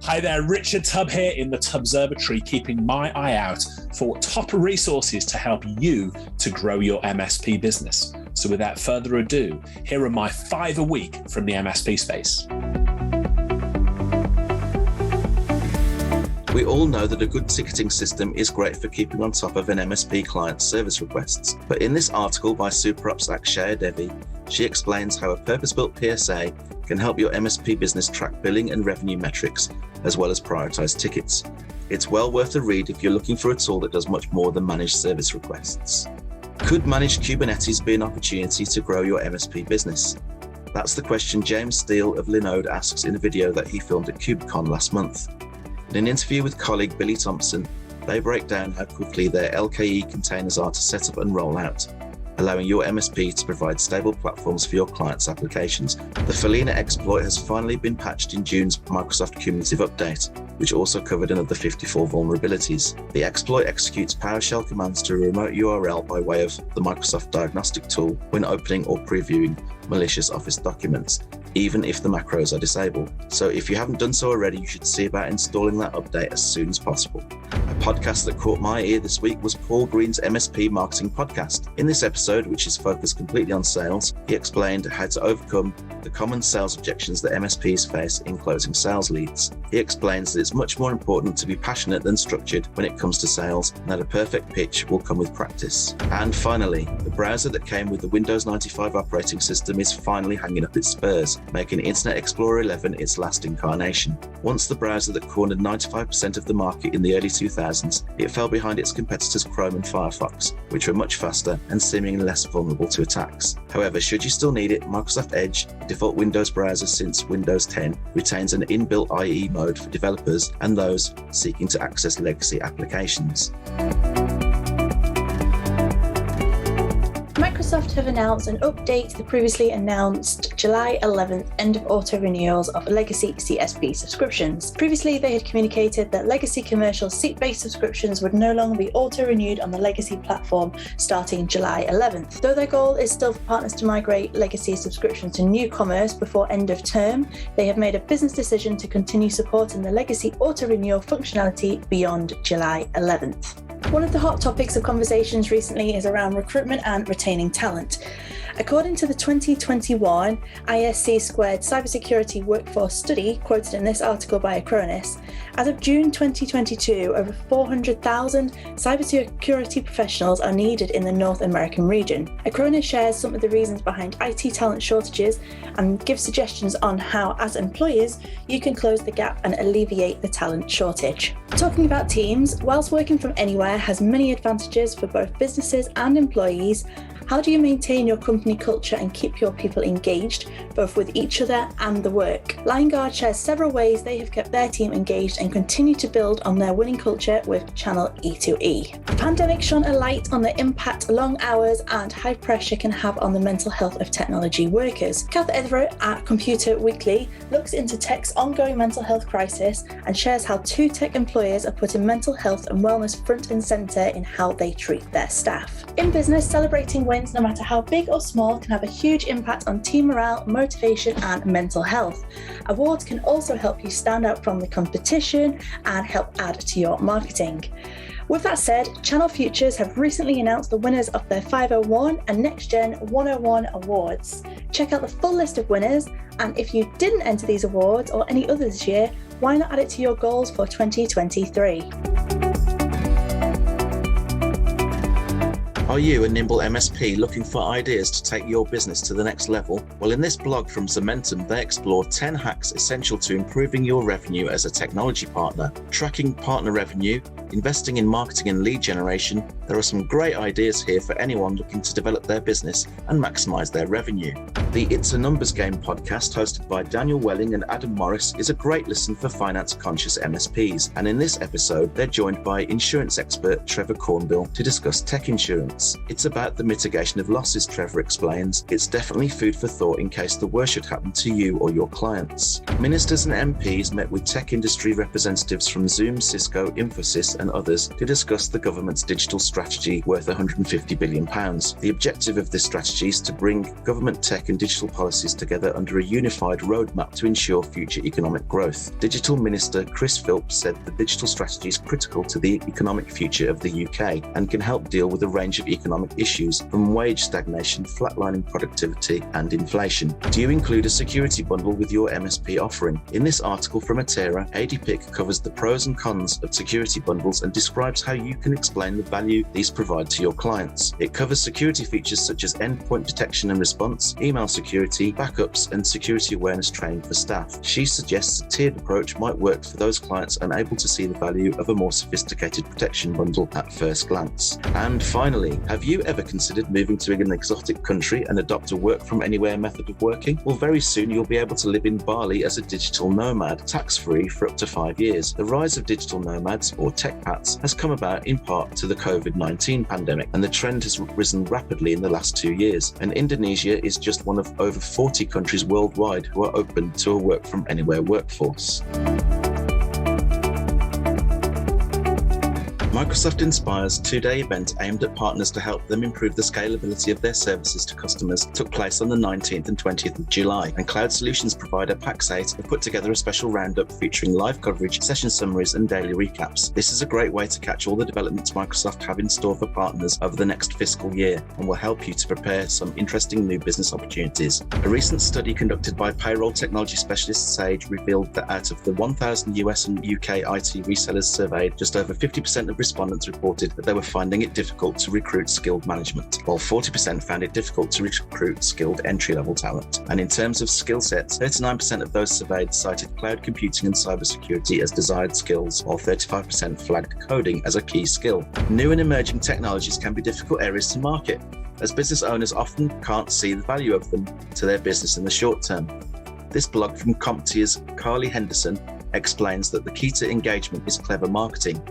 Hi there, Richard Tubb here in the Tubbservatory, keeping my eye out for top resources to help you to grow your MSP business. So without further ado, here are my 5 a week from the MSP space. We all know that a good ticketing system is great for keeping on top of an MSP client's service requests. But in this article by SuperOps.ai Devi, she explains how a purpose-built PSA can help your MSP business track billing and revenue metrics, as well as prioritize tickets. It's well worth a read if you're looking for a tool that does much more than manage service requests. Could managed Kubernetes be an opportunity to grow your MSP business? That's the question James Steele of Linode asks in a video that he filmed at KubeCon last month. In an interview with colleague Billy Thompson, they break down how quickly their LKE containers are to set up and roll out, allowing your MSP to provide stable platforms for your clients' applications. The Folina exploit has finally been patched in June's Microsoft cumulative update, which also covered another 54 vulnerabilities. The exploit executes PowerShell commands to a remote URL by way of the Microsoft diagnostic tool when opening or previewing malicious Office documents, even if the macros are disabled. So if you haven't done so already, you should see about installing that update as soon as possible. A podcast that caught my ear this week was Paul Green's MSP Marketing Podcast. In this episode, which is focused completely on sales, he explained how to overcome the common sales objections that MSPs face in closing sales leads. He explains that it's much more important to be passionate than structured when it comes to sales, and that a perfect pitch will come with practice. And finally, the browser that came with the Windows 95 operating system is finally hanging up its spurs, making Internet Explorer 11 its last incarnation. Once the browser that cornered 95% of the market in the early 2000s, it fell behind its competitors Chrome and Firefox, which were much faster and seemingly less vulnerable to attacks. However, should you still need it, Microsoft Edge, the default Windows browser since Windows 10, retains an inbuilt IE mode for developers and those seeking to access legacy applications. Microsoft have announced an update to the previously announced July 11th end of auto renewals of legacy CSP subscriptions. Previously, they had communicated that legacy commercial seat-based subscriptions would no longer be auto-renewed on the legacy platform starting July 11th. Though their goal is still for partners to migrate legacy subscriptions to new commerce before end of term, they have made a business decision to continue supporting the legacy auto-renewal functionality beyond July 11th. One of the hot topics of conversations recently is around recruitment and retaining talent. According to the 2021 ISC Squared Cybersecurity Workforce Study, quoted in this article by Acronis, as of June 2022, over 400,000 cybersecurity professionals are needed in the North American region. Acronis shares some of the reasons behind IT talent shortages and gives suggestions on how, as employers, you can close the gap and alleviate the talent shortage. Talking about teams, whilst working from anywhere has many advantages for both businesses and employees, how do you maintain your company culture and keep your people engaged, both with each other and the work? LionGuard shares several ways they have kept their team engaged and continue to build on their winning culture with Channel E2E. The pandemic shone a light on the impact long hours and high pressure can have on the mental health of technology workers. Kath Everett at Computer Weekly looks into tech's ongoing mental health crisis and shares how 2 tech employers are putting mental health and wellness front and centre in how they treat their staff. In business, celebrating wins, no matter how big or small, can have a huge impact on team morale, motivation, and mental health. Awards can also help you stand out from the competition and help add to your marketing. With that said, Channel Futures have recently announced the winners of their 501 and Next Gen 101 awards. Check out the full list of winners, and if you didn't enter these awards or any others this year, why not add it to your goals for 2023? Are you a nimble MSP looking for ideas to take your business to the next level? Well, in this blog from Zomentum, they explore 10 hacks essential to improving your revenue as a technology partner, tracking partner revenue, investing in marketing and lead generation. There are some great ideas here for anyone looking to develop their business and maximize their revenue. The It's a Numbers Game podcast, hosted by Daniel Welling and Adam Morris, is a great listen for finance-conscious MSPs. And in this episode, they're joined by insurance expert Trevor Cornbill to discuss tech insurance. benefits. It's about the mitigation of losses, Trevor explains. It's definitely food for thought in case the worst should happen to you or your clients. Ministers and MPs met with tech industry representatives from Zoom, Cisco, Infosys and others to discuss the government's digital strategy worth £150 billion. The objective of this strategy is to bring government tech and digital policies together under a unified roadmap to ensure future economic growth. Digital Minister Chris Philp said the digital strategy is critical to the economic future of the UK and can help deal with a range of economic issues from wage stagnation, flatlining productivity and inflation. Do you include a security bundle with your MSP offering? In this article from Atera, ADPIC covers the pros and cons of security bundles and describes how you can explain the value these provide to your clients. It covers security features such as endpoint detection and response, email security, backups and security awareness training for staff. She suggests a tiered approach might work for those clients unable to see the value of a more sophisticated protection bundle at first glance. And finally, have you ever considered moving to an exotic country and adopt a work from anywhere method of working? Well, very soon you'll be able to live in Bali as a digital nomad, tax-free for up to 5 years. The rise of digital nomads, or techpats, has come about in part to the COVID-19 pandemic, and the trend has risen rapidly in the last 2 years. And Indonesia is just one of over 40 countries worldwide who are open to a work from anywhere workforce. Microsoft Inspire's two-day event aimed at partners to help them improve the scalability of their services to customers took place on the 19th and 20th of July, and cloud solutions provider Pax8 have put together a special roundup featuring live coverage, session summaries and daily recaps. This is a great way to catch all the developments Microsoft have in store for partners over the next fiscal year and will help you to prepare some interesting new business opportunities. A recent study conducted by payroll technology specialist Sage revealed that out of the 1,000 US and UK IT resellers surveyed, just over 50% of respondents reported that they were finding it difficult to recruit skilled management, while 40% found it difficult to recruit skilled entry-level talent. And in terms of skill sets, 39% of those surveyed cited cloud computing and cybersecurity as desired skills, while 35% flagged coding as a key skill. New and emerging technologies can be difficult areas to market, as business owners often can't see the value of them to their business in the short term. This blog from CompTIA's Carly Henderson explains that the key to engagement is clever marketing.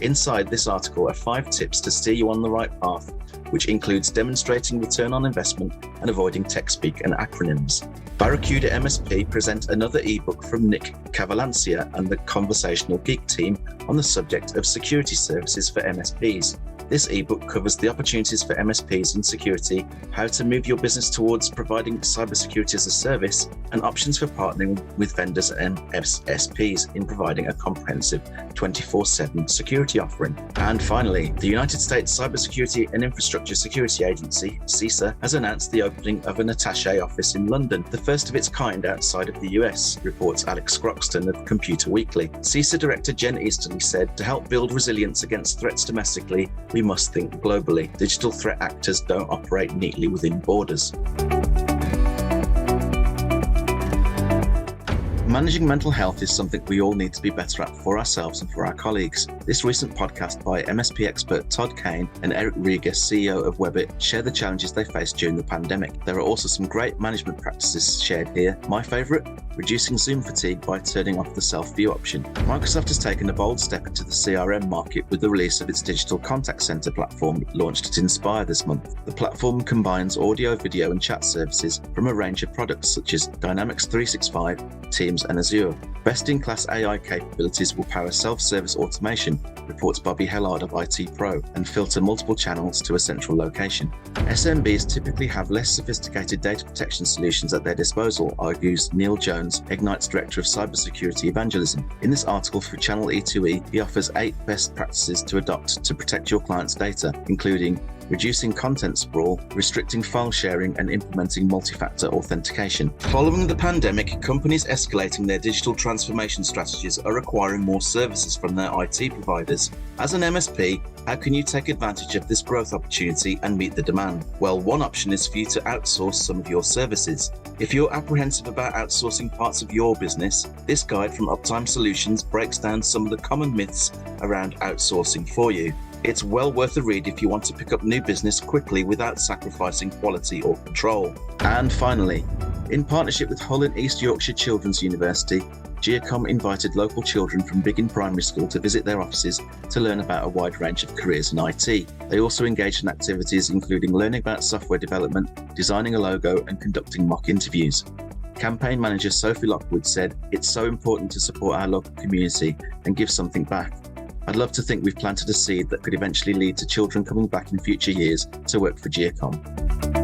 Inside this article are 5 tips to steer you on the right path, which includes demonstrating return on investment and avoiding tech speak and acronyms. Barracuda MSP present another ebook from Nick Cavalancia and the Conversational Geek team on the subject of security services for MSPs. This ebook covers the opportunities for MSPs in security, how to move your business towards providing cybersecurity as a service, and options for partnering with vendors and MSPs in providing a comprehensive 24/7 security offering. And finally, the United States Cybersecurity and Infrastructure Security Agency, CISA, has announced the opening of an attaché office in London, the first of its kind outside of the US, reports Alex Croxton of Computer Weekly. CISA Director Jen Easterly said, "To help build resilience against threats domestically, we must think globally. Digital threat actors don't operate neatly within borders." Managing mental health is something we all need to be better at for ourselves and for our colleagues. This recent podcast by MSP expert Todd Kane and Eric Rieger, CEO of Webbit, share the challenges they faced during the pandemic. There are also some great management practices shared here. My favourite? Reducing Zoom fatigue by turning off the self-view option. Microsoft has taken a bold step into the CRM market with the release of its digital contact center platform launched at Inspire this month. The platform combines audio, video and chat services from a range of products such as Dynamics 365, Teams and Azure. Best-in-class AI capabilities will power self-service automation, reports Bobby Hellard of IT Pro, and filter multiple channels to a central location. SMBs typically have less sophisticated data protection solutions at their disposal, argues Neil Jones, Ignite's Director of Cybersecurity Evangelism. In this article for Channel E2E, he offers 8 best practices to adopt to protect your client's data, including reducing content sprawl, restricting file sharing, and implementing multi-factor authentication. Following the pandemic, companies escalating their digital transformation strategies are requiring more services from their IT providers. As an MSP, how can you take advantage of this growth opportunity and meet the demand? Well, one option is for you to outsource some of your services. If you're apprehensive about outsourcing parts of your business, this guide from Uptime Solutions breaks down some of the common myths around outsourcing for you. It's well worth a read if you want to pick up new business quickly without sacrificing quality or control. And finally, in partnership with Hull and East Yorkshire Children's University, Giacom invited local children from Biggin Primary School to visit their offices to learn about a wide range of careers in IT. They also engaged in activities including learning about software development, designing a logo, and conducting mock interviews. Campaign manager Sophie Lockwood said, "It's so important to support our local community and give something back. I'd love to think we've planted a seed that could eventually lead to children coming back in future years to work for Giacom."